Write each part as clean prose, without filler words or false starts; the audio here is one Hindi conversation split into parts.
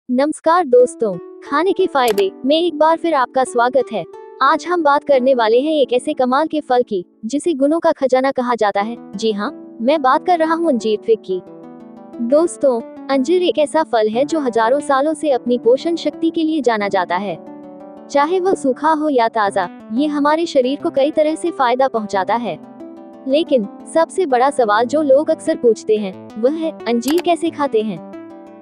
नमस्कार दोस्तों, खाने के फायदे में एक बार फिर आपका स्वागत है। आज हम बात करने वाले हैं एक ऐसे कमाल के फल की जिसे गुणों का खजाना कहा जाता है। जी हाँ, मैं बात कर रहा हूँ अंजीर फिग की। दोस्तों, अंजीर एक ऐसा फल है जो हजारों सालों से अपनी पोषण शक्ति के लिए जाना जाता है। चाहे वह सूखा हो या ताजा, ये हमारे शरीर को कई तरह से फायदा पहुँचाता है। लेकिन सबसे बड़ा सवाल जो लोग अक्सर पूछते हैं वह है, अंजीर कैसे खाते हैं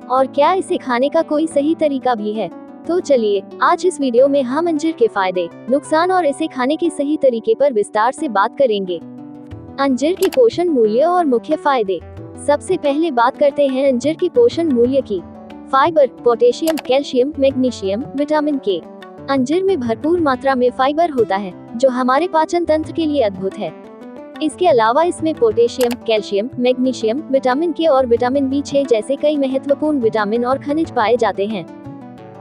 और क्या इसे खाने का कोई सही तरीका भी है। तो चलिए, आज इस वीडियो में हम अंजीर के फायदे, नुकसान और इसे खाने के सही तरीके पर विस्तार से बात करेंगे। अंजीर के पोषण मूल्य और मुख्य फायदे। सबसे पहले बात करते हैं अंजीर के पोषण मूल्य की। Fibre, potassium, calcium, magnesium, vitamin के। अंजीर में भरपूर मात्रा में फाइबर होता है जो हमारे पाचन तंत्र के लिए अद्भुत है। इसके अलावा इसमें पोटेशियम, कैल्शियम, मैग्नीशियम, विटामिन के और विटामिन B6 जैसे कई महत्वपूर्ण विटामिन और खनिज पाए जाते हैं।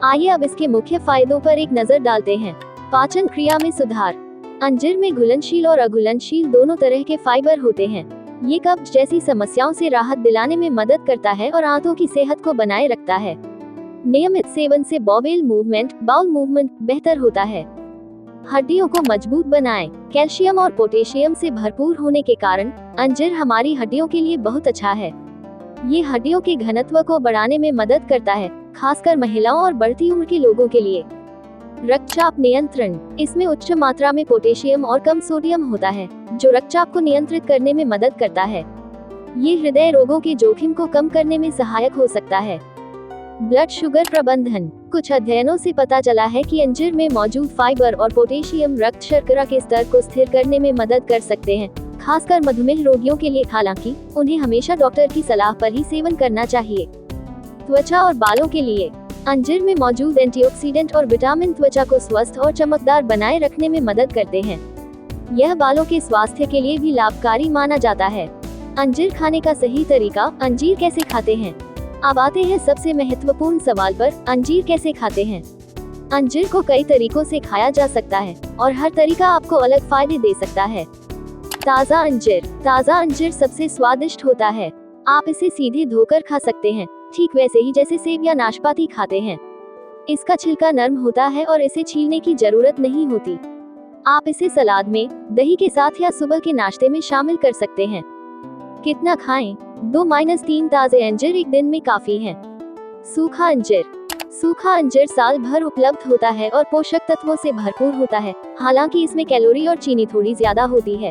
आइए अब इसके मुख्य फायदों पर एक नजर डालते हैं। पाचन क्रिया में सुधार। अंजीर में घुलनशील और अघुलनशील दोनों तरह के फाइबर होते हैं। ये कब्ज जैसी समस्याओं से राहत दिलाने में मदद करता है और आंतों की सेहत को बनाए रखता है। नियमित सेवन से बाउल मूवमेंट बेहतर होता है। हड्डियों को मजबूत बनाएं। कैल्शियम और पोटेशियम से भरपूर होने के कारण अंजीर हमारी हड्डियों के लिए बहुत अच्छा है। ये हड्डियों के घनत्व को बढ़ाने में मदद करता है, खासकर महिलाओं और बढ़ती उम्र के लोगों के लिए। रक्तचाप नियंत्रण। इसमें उच्च मात्रा में पोटेशियम और कम सोडियम होता है जो रक्तचाप को नियंत्रित करने में मदद करता है। ये हृदय रोगों के जोखिम को कम करने में सहायक हो सकता है। ब्लड शुगर प्रबंधन। कुछ अध्ययनों से पता चला है कि अंजीर में मौजूद फाइबर और पोटेशियम रक्त शर्करा के स्तर को स्थिर करने में मदद कर सकते हैं, खासकर मधुमेह रोगियों के लिए। हालांकि उन्हें हमेशा डॉक्टर की सलाह पर ही सेवन करना चाहिए। त्वचा और बालों के लिए। अंजीर में मौजूद एंटीऑक्सीडेंट और विटामिन त्वचा को स्वस्थ और चमकदार बनाए रखने में मदद करते हैं। यह बालों के स्वास्थ्य के लिए भी लाभकारी माना जाता है। अंजीर खाने का सही तरीका। अंजीर कैसे खाते हैं? अब आते हैं सबसे महत्वपूर्ण सवाल पर, अंजीर कैसे खाते हैं। अंजीर को कई तरीकों से खाया जा सकता है और हर तरीका आपको अलग फायदे दे सकता है। ताज़ा अंजीर। ताज़ा अंजीर सबसे स्वादिष्ट होता है। आप इसे सीधे धोकर खा सकते हैं, ठीक वैसे ही जैसे सेब या नाशपाती खाते हैं। इसका छिलका नरम होता है और इसे छीलने की जरूरत नहीं होती। आप इसे सलाद में, दही के साथ या सुबह के नाश्ते में शामिल कर सकते हैं। कितना खाएं? 2-3 ताजे अंजीर एक दिन में काफी हैं। सूखा अंजीर। सूखा अंजीर साल भर उपलब्ध होता है और पोषक तत्वों से भरपूर होता है, हालांकि इसमें कैलोरी और चीनी थोड़ी ज्यादा होती है।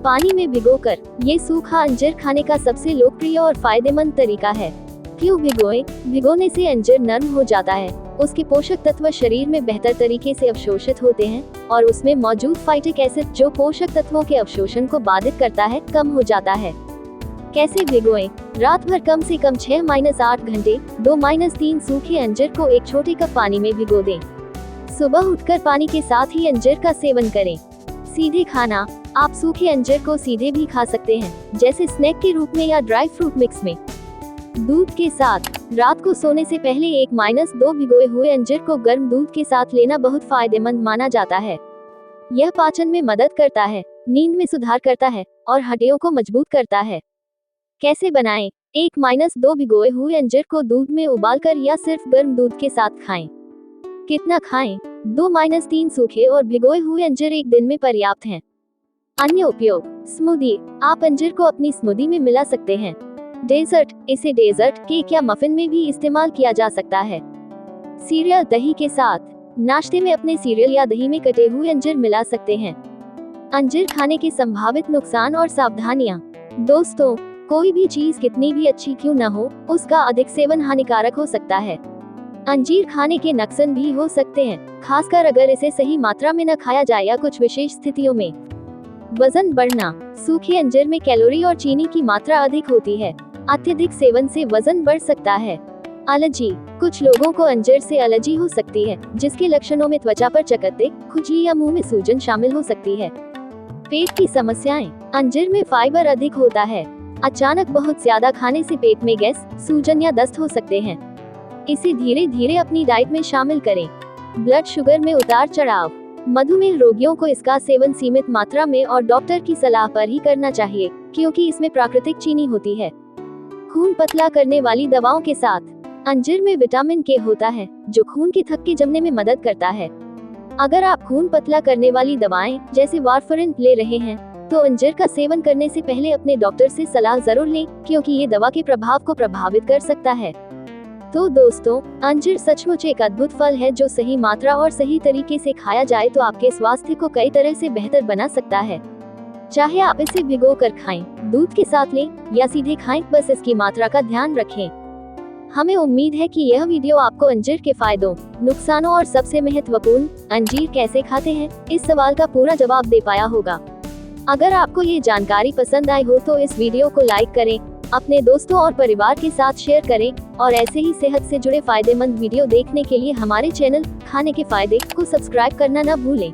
पानी में भिगोकर। ये सूखा अंजीर खाने का सबसे लोकप्रिय और फायदेमंद तरीका है। क्यों भिगोएं? भिगोने से अंजीर नरम हो जाता है, उसके पोषक तत्व शरीर में बेहतर तरीके से अवशोषित होते हैं और उसमें मौजूद फाइटिक एसिड जो पोषक तत्वों के अवशोषण को बाधित करता है, कम हो जाता है। कैसे भिगोएं? रात भर कम से कम 6-8 घंटे 2-3 सूखे अंजीर को एक छोटे कप पानी में भिगो दें। सुबह उठकर पानी के साथ ही अंजीर का सेवन करें। सीधे खाना। आप सूखे अंजीर को सीधे भी खा सकते हैं, जैसे स्नैक के रूप में या ड्राई फ्रूट मिक्स में। दूध के साथ। रात को सोने से पहले 1-2 भिगोए हुए अंजीर को गर्म दूध के साथ लेना बहुत फायदेमंद माना जाता है। यह पाचन में मदद करता है, नींद में सुधार करता है और हड्डियों को मजबूत करता है। कैसे बनाएं? 1-2 भिगोए हुए अंजीर को दूध में उबालकर या सिर्फ गर्म दूध के साथ खाएं। कितना खाएं? 2-3 सूखे और भिगोए हुए अंजीर एक दिन में पर्याप्त हैं। अन्य उपयोग। स्मूदी। आप अंजीर को अपनी स्मूदी में मिला सकते हैं। डेजर्ट। इसे डेजर्ट, केक या मफिन में भी इस्तेमाल किया जा सकता है। सीरियल। दही के साथ। नाश्ते में अपने सीरियल या दही में कटे हुए अंजीर मिला सकते हैं। अंजीर खाने के संभावित नुकसान और सावधानियां। दोस्तों, कोई भी चीज कितनी भी अच्छी क्यों न हो, उसका अधिक सेवन हानिकारक हो सकता है। अंजीर खाने के नुकसान भी हो सकते हैं, खासकर अगर इसे सही मात्रा में न खाया जाए या कुछ विशेष स्थितियों में। वजन बढ़ना। सूखे अंजीर में कैलोरी और चीनी की मात्रा अधिक होती है। अत्यधिक सेवन से वजन बढ़ सकता है। एलर्जी। कुछ लोगों को अंजीर से एलर्जी हो सकती है, जिसके लक्षणों में त्वचा पर चकत्ते, खुजली या मुंह में सूजन शामिल हो सकती है। पेट की समस्याएं। अंजीर में फाइबर अधिक होता है। अचानक बहुत ज्यादा खाने से पेट में गैस, सूजन या दस्त हो सकते हैं। इसे धीरे धीरे अपनी डाइट में शामिल करें। ब्लड शुगर में उतार चढ़ाव। मधुमेह रोगियों को इसका सेवन सीमित मात्रा में और डॉक्टर की सलाह पर ही करना चाहिए, क्योंकि इसमें प्राकृतिक चीनी होती है। खून पतला करने वाली दवाओं के साथ। अंजीर में विटामिन के होता है जो खून के थक्के जमने में मदद करता है। अगर आप खून पतला करने वाली दवाएं जैसे वारफरिन ले रहे हैं तो अंजीर का सेवन करने से पहले अपने डॉक्टर से सलाह जरूर लें, क्योंकि ये दवा के प्रभाव को प्रभावित कर सकता है। तो दोस्तों, अंजीर सचमुच एक अद्भुत फल है जो सही मात्रा और सही तरीके से खाया जाए तो आपके स्वास्थ्य को कई तरह से बेहतर बना सकता है। चाहे आप इसे भिगो कर खाएं, दूध के साथ लें या सीधे खाएं, बस इसकी मात्रा का ध्यान रखें। हमें उम्मीद है कि यह वीडियो आपको अंजीर के फायदों, नुकसानों और सबसे महत्वपूर्ण, अंजीर कैसे खाते हैं, इस सवाल का पूरा जवाब दे पाया होगा। अगर आपको ये जानकारी पसंद आई हो तो इस वीडियो को लाइक करें, अपने दोस्तों और परिवार के साथ शेयर करें और ऐसे ही सेहत से जुड़े फायदेमंद वीडियो देखने के लिए हमारे चैनल खाने के फायदे को सब्सक्राइब करना न भूलें।